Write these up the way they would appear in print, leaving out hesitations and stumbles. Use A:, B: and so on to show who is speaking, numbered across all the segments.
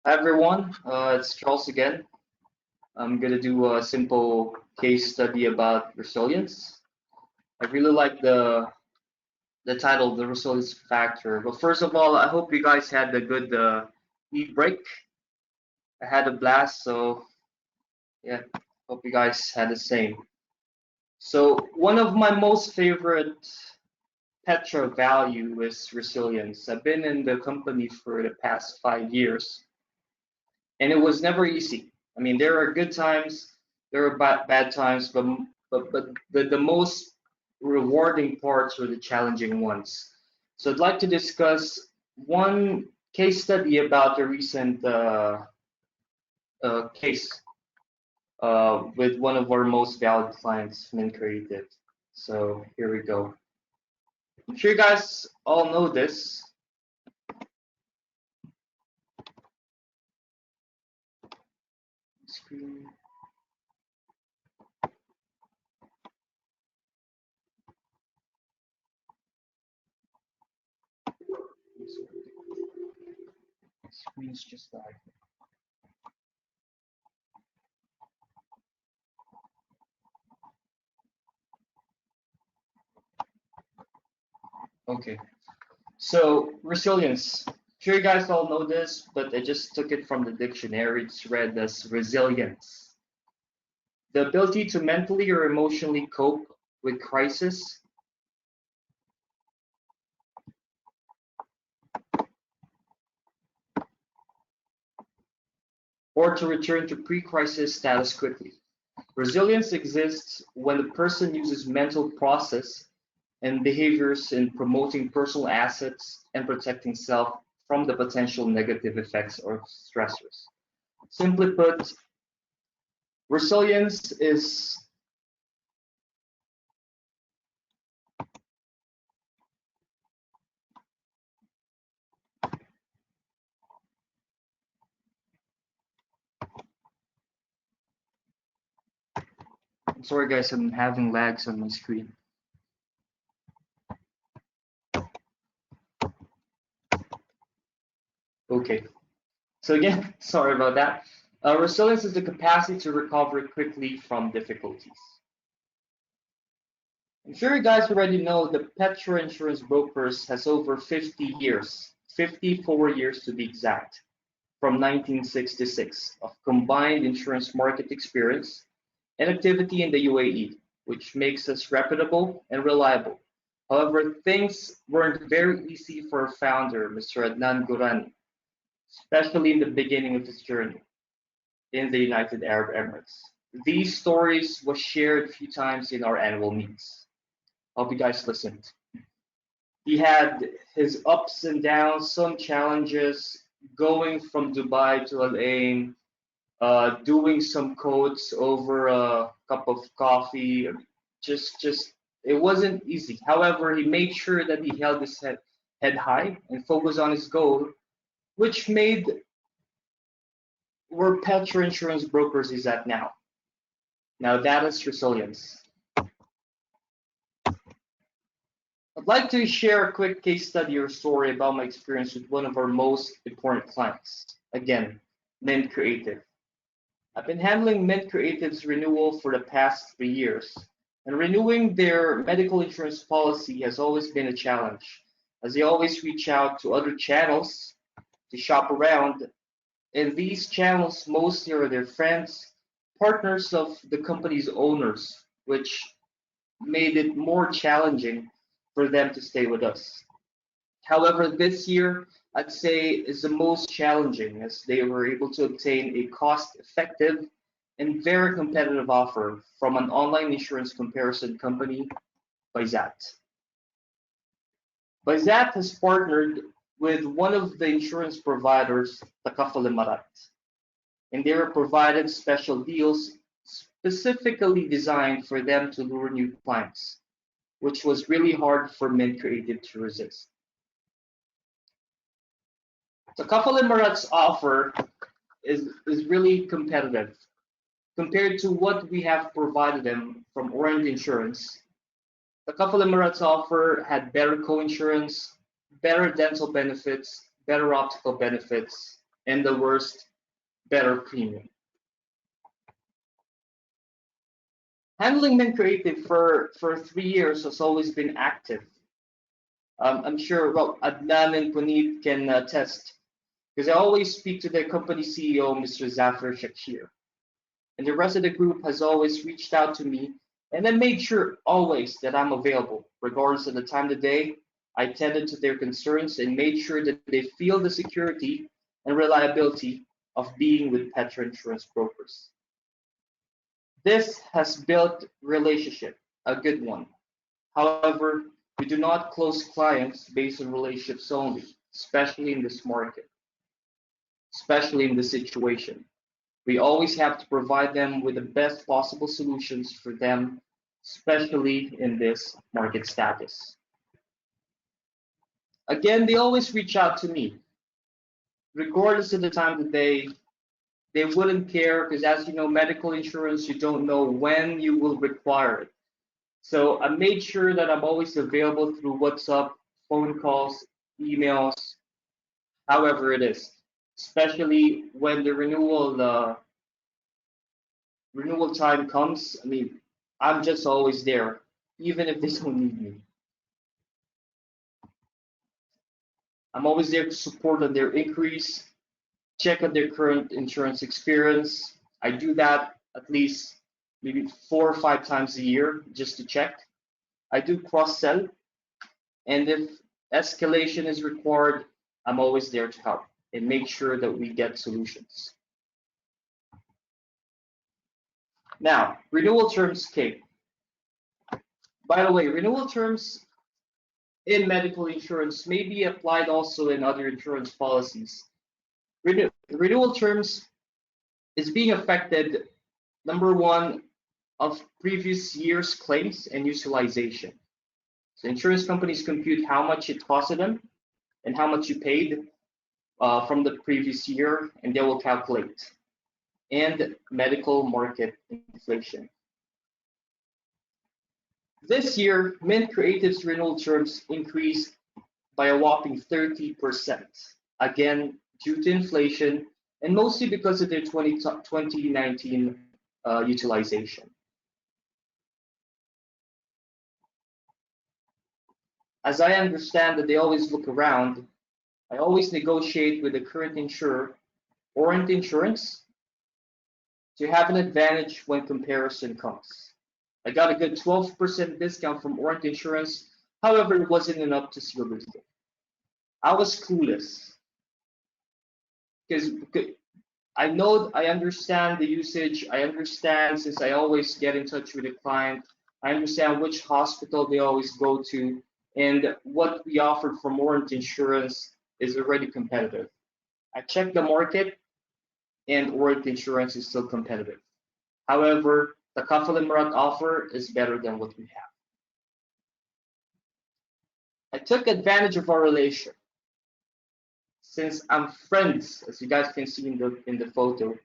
A: Hi everyone, it's Charles again. I'm gonna do a simple case study about resilience. I really like the title, the resilience factor. But first of all, I hope you guys had a good eat break. I had a blast, so yeah, hope you guys had the same. So one of my most favorite Petra value is resilience. I've been in the company for the past 5 years, and it was never easy. I mean, there are good times, there are bad times, but the most rewarding parts were the challenging ones. So I'd like to discuss one case study about the recent case with one of our most valued clients, Mint Creative. So here we go. I'm sure you guys all know this. Screen. Screen's just died. Okay. So resilience. Sure, you guys all know this, but I just took it from the dictionary. It's read as resilience, the ability to mentally or emotionally cope with crisis, or to return to pre-crisis status quickly. Resilience exists when the person uses mental process and behaviors in promoting personal assets and protecting self from the potential negative effects or stressors. Simply put, resilience is. I'm sorry, guys, I'm having lags on my screen. Okay, so again, sorry about that. Resilience is the capacity to recover quickly from difficulties. I'm sure you guys already know the Petra Insurance Brokers has over 50 years, 54 years to be exact, from 1966, of combined insurance market experience and activity in the UAE, which makes us reputable and reliable. However, things weren't very easy for our founder, Mr. Adnan Gurani, especially in the beginning of his journey in the United Arab Emirates. These stories were shared a few times in our annual meets. Hope you guys listened. He had his ups and downs, some challenges, going from Dubai to Al Ain, doing some codes over a cup of coffee. Just it wasn't easy. However, he made sure that he held his head high and focused on his goal, which made where Petra Insurance Brokers is at now. Now that is resilience. I'd like to share a quick case study or story about my experience with one of our most important clients. Again, Mint Creative. I've been handling Mint Creative's renewal for the past 3 years, and renewing their medical insurance policy has always been a challenge, as they always reach out to other channels to shop around, and these channels mostly are their friends, partners of the company's owners, which made it more challenging for them to stay with us. However, this year, I'd say is the most challenging as they were able to obtain a cost-effective and very competitive offer from an online insurance comparison company, Bizat. Bizat has partnered with one of the insurance providers, Takaful Emarat, and they were provided special deals specifically designed for them to lure new clients, which was really hard for Mint Creative to resist. So Kafal Emirat's offer is really competitive compared to what we have provided them from Orient Insurance. The Kafal Emirat's offer had better co-insurance, better dental benefits, better optical benefits, and the worst, better premium. Handling Mint Creative for 3 years has always been active. I'm sure, well, Adnan and Puneet can attest, because I always speak to the company CEO, Mr. Zafar Shakir. And the rest of the group has always reached out to me, and I made sure always that I'm available, regardless of the time of the day. I tended to their concerns and made sure that they feel the security and reliability of being with Petra Insurance Brokers. This has built relationship, a good one. However, we do not close clients based on relationships only, especially in this market, especially in this situation. We always have to provide them with the best possible solutions for them, especially in this market status. Again, they always reach out to me, regardless of the time of the day. They wouldn't care because, as you know, medical insurance, you don't know when you will require it. So I made sure that I'm always available through WhatsApp, phone calls, emails, however it is, especially when the renewal time comes. I mean, I'm just always there, even if they don't need me. I'm always there to support on their inquiries, check on their current insurance experience. I do that at least maybe 4 or 5 times a year just to check. I do cross-sell, and if escalation is required, I'm always there to help and make sure that we get solutions. Now, renewal terms came. By the way, renewal terms in medical insurance may be applied also in other insurance policies. Renewal terms is being affected, number one, of previous year's claims and utilization. So insurance companies compute how much it costed them and how much you paid from the previous year, and they will calculate. And medical market inflation. This year, Mint Creative's renewal terms increased by a whopping 30%. Again, due to inflation and mostly because of their 2019 utilization. As I understand that they always look around, I always negotiate with the current insurer, Orient Insurance, to have an advantage when comparison comes. I got a good 12% discount from Orient Insurance. However, it wasn't enough to seal the deal. I was clueless because I understand the usage. I understand, since I always get in touch with the client, I understand which hospital they always go to, and what we offered from Orient Insurance is already competitive. I checked the market, and Orient Insurance is still competitive. However, the Kafal Emirat offer is better than what we have. I took advantage of our relation. Since I'm friends, as you guys can see in the photo,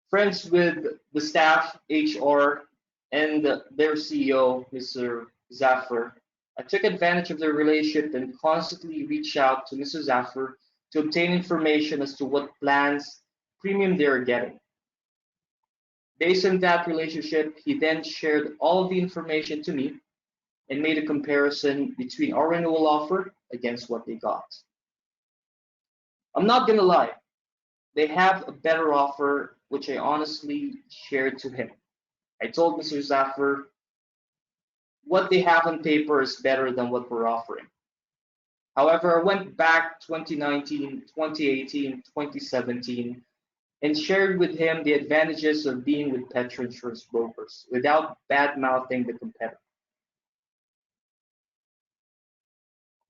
A: friends with the staff, HR, and their CEO, Mr. Zafar, I took advantage of their relationship and constantly reached out to Mr. Zafar to obtain information as to what plans, premium they are getting. Based on that relationship, he then shared all of the information to me and made a comparison between our renewal offer against what they got. I'm not gonna lie, they have a better offer, which I honestly shared to him. I told Mr. Zafar, what they have on paper is better than what we're offering. However, I went back 2019, 2018, 2017, and shared with him the advantages of being with Petra Insurance Brokers without bad-mouthing the competitor.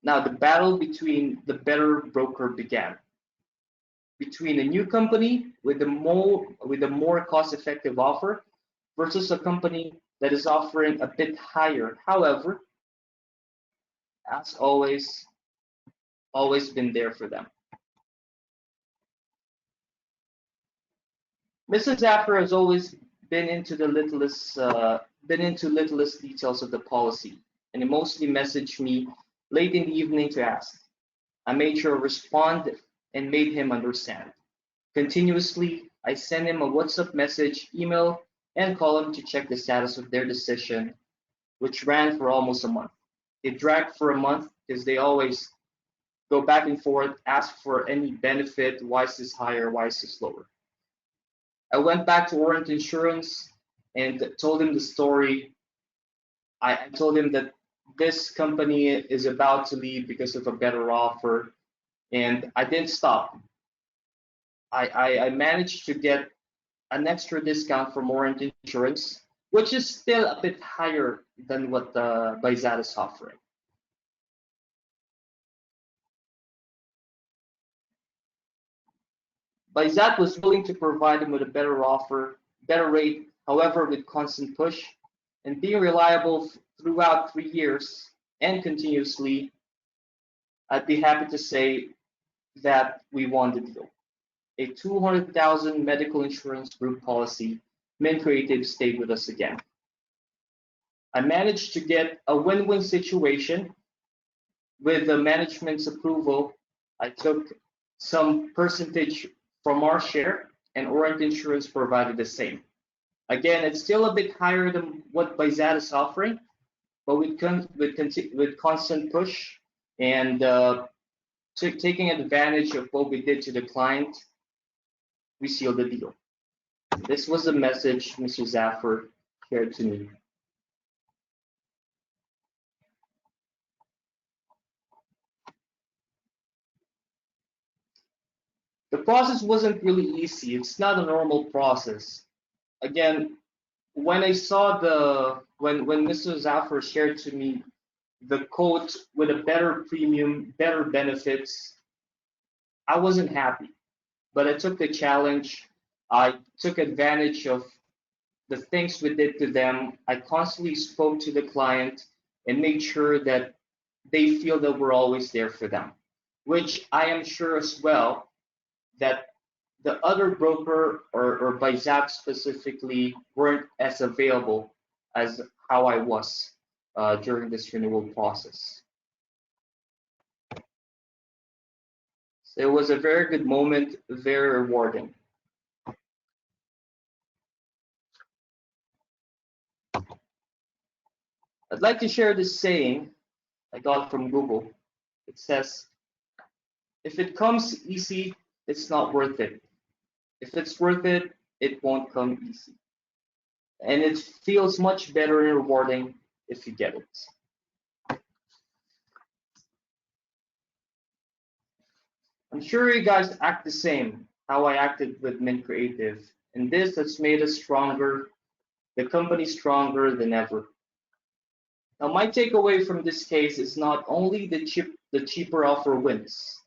A: Now, the battle between the better broker began. Between a new company with a more cost-effective offer versus a company that is offering a bit higher. However, as always been there for them. Mrs. Zafar has always been into the littlest details of the policy, and he mostly messaged me late in the evening to ask. I made sure to respond and made him understand. Continuously, I send him a WhatsApp message, email, and call him to check the status of their decision, which ran for almost a month. It dragged for a month because they always go back and forth, ask for any benefit. Why is this higher? Why is this lower? I went back to Orient Insurance and told him the story. I told him that this company is about to leave because of a better offer, and I didn't stop. I managed to get an extra discount from Orient Insurance, which is still a bit higher than what Bayzat is offering. Bayzat was willing to provide him with a better offer, better rate, however, with constant push and being reliable throughout 3 years and continuously. I'd be happy to say that we won the deal. A 200,000 medical insurance group policy. Mint Creative stayed with us again. I managed to get a win-win situation with the management's approval. I took some percentage from our share, and Orient Insurance provided the same. Again, it's still a bit higher than what Bayzat is offering, but with constant push and taking advantage of what we did to the client, we sealed the deal. This was the message Mr. Zaffer shared to me. The process wasn't really easy. It's not a normal process. Again, when I saw when Mr. Zaffer shared to me the quote with a better premium, better benefits, I wasn't happy. But I took the challenge. I took advantage of the things we did to them. I constantly spoke to the client and made sure that they feel that we're always there for them, which I am sure as well that the other broker or Bayzat specifically weren't as available as how I was during this renewal process. So it was a very good moment, very rewarding. I'd like to share this saying I got from Google. It says, if it comes easy, it's not worth it. If it's worth it, it won't come easy. And it feels much better and rewarding if you get it. I'm sure you guys act the same, how I acted with Mint Creative. And this has made us stronger, the company stronger than ever. Now, my takeaway from this case is not only the cheaper offer wins.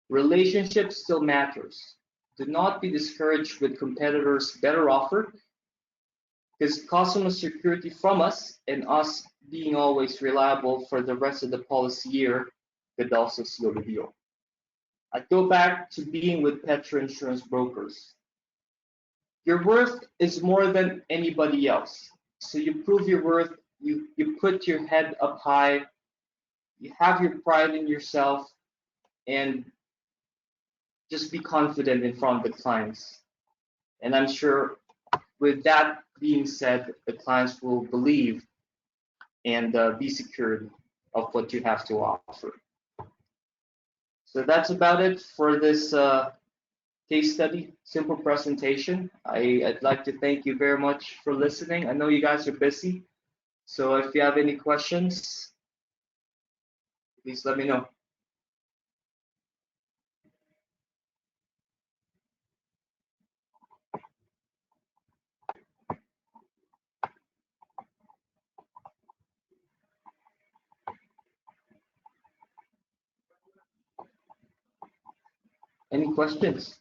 A: Relationship still matters. Do not be discouraged with competitors' better offer, because customer security from us and us being always reliable for the rest of the policy year could also seal the deal. I go back to being with Petra Insurance Brokers. Your worth is more than anybody else. So you prove your worth, you put your head up high, you have your pride in yourself, and just be confident in front of the clients. And I'm sure with that being said, the clients will believe and be secured of what you have to offer. So that's about it for this case study, simple presentation. I'd like to thank you very much for listening. I know you guys are busy, so if you have any questions, please let me know. Any questions?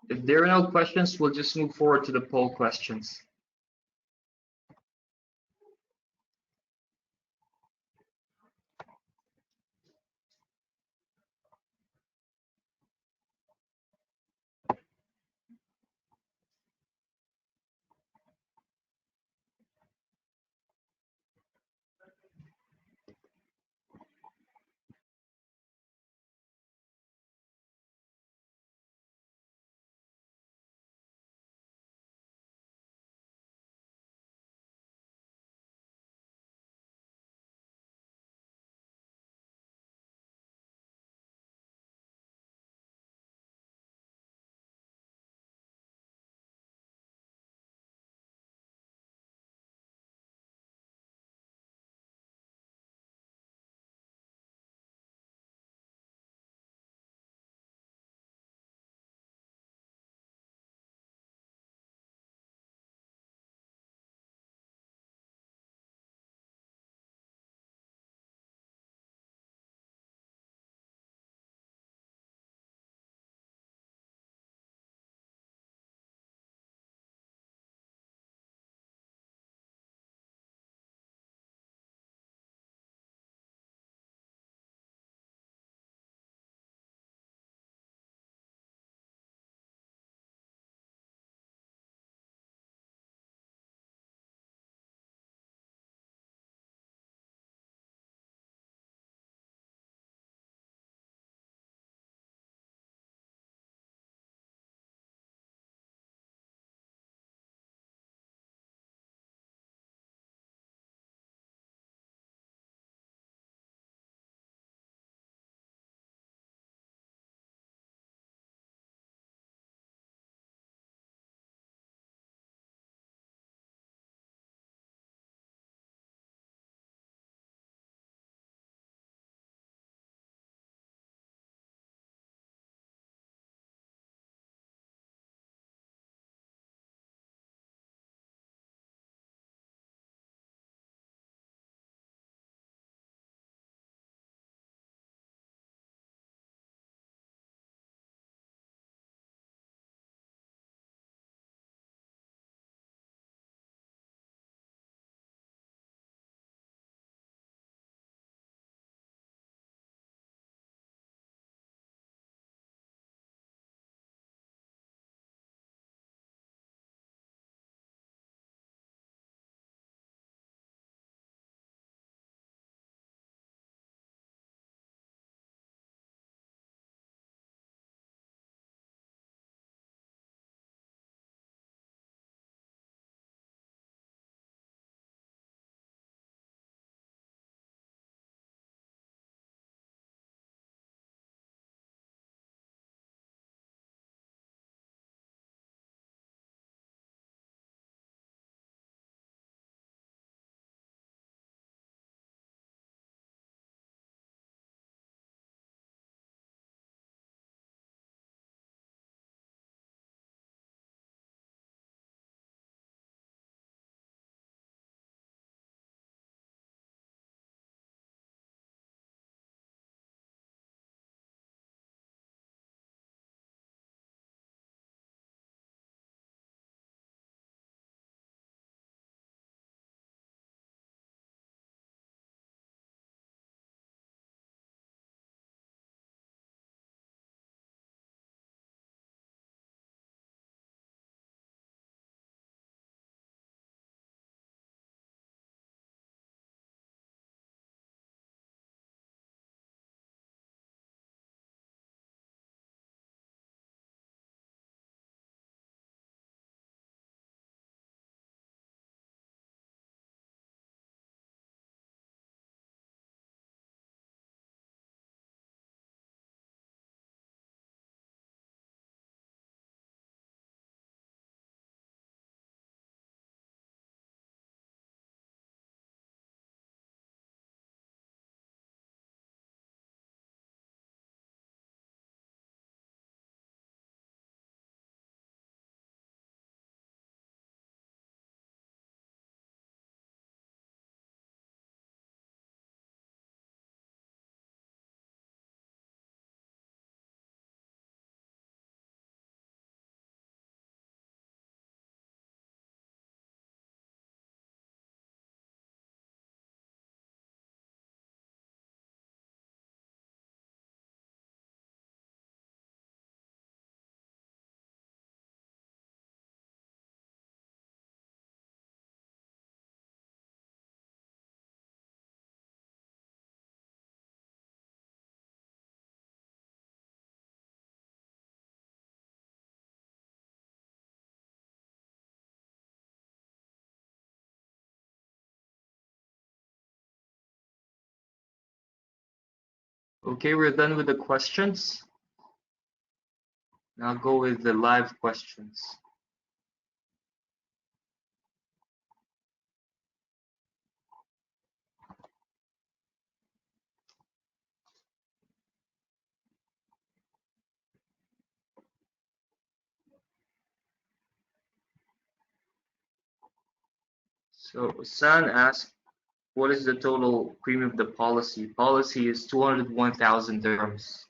A: If there are no questions, we'll just move forward to the poll questions. Okay, we're done with the questions. Now go with the live questions. So San asked, what is the total premium of the policy? Policy is 201,000 dirhams.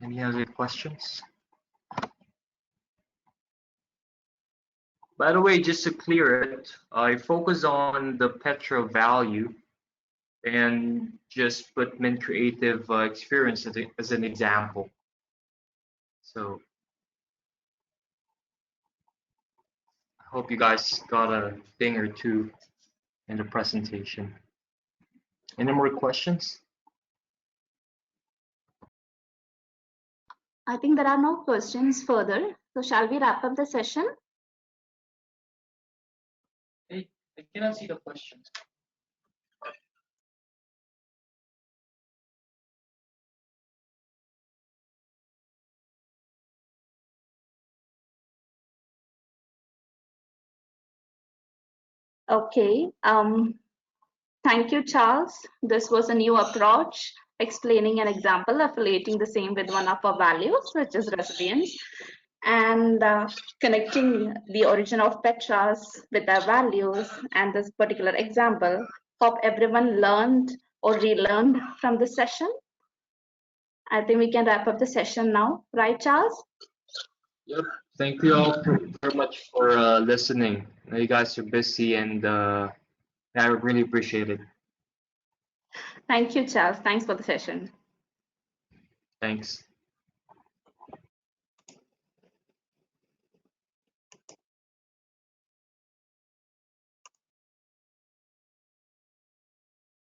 A: Any other questions? By the way, just to clear it, I focus on the Petra value and just put Mint Creative experience as an example. So I hope you guys got a thing or two in the presentation. Any more questions?
B: I think there are no questions further. So shall we wrap up the session?
A: I cannot see the questions.
B: Okay. Thank you, Charles. This was a new approach, explaining an example, affiliating the same with one of our values, which is resilience, and connecting the origin of Petras with our values and this particular example. Hope everyone learned or relearned from this session. I think we can wrap up the session now, right, Charles?
A: Yep. Thank you all very much for listening. I know you guys are busy, and I really appreciate it.
B: Thank you, Charles. Thanks for the session.
A: Thanks.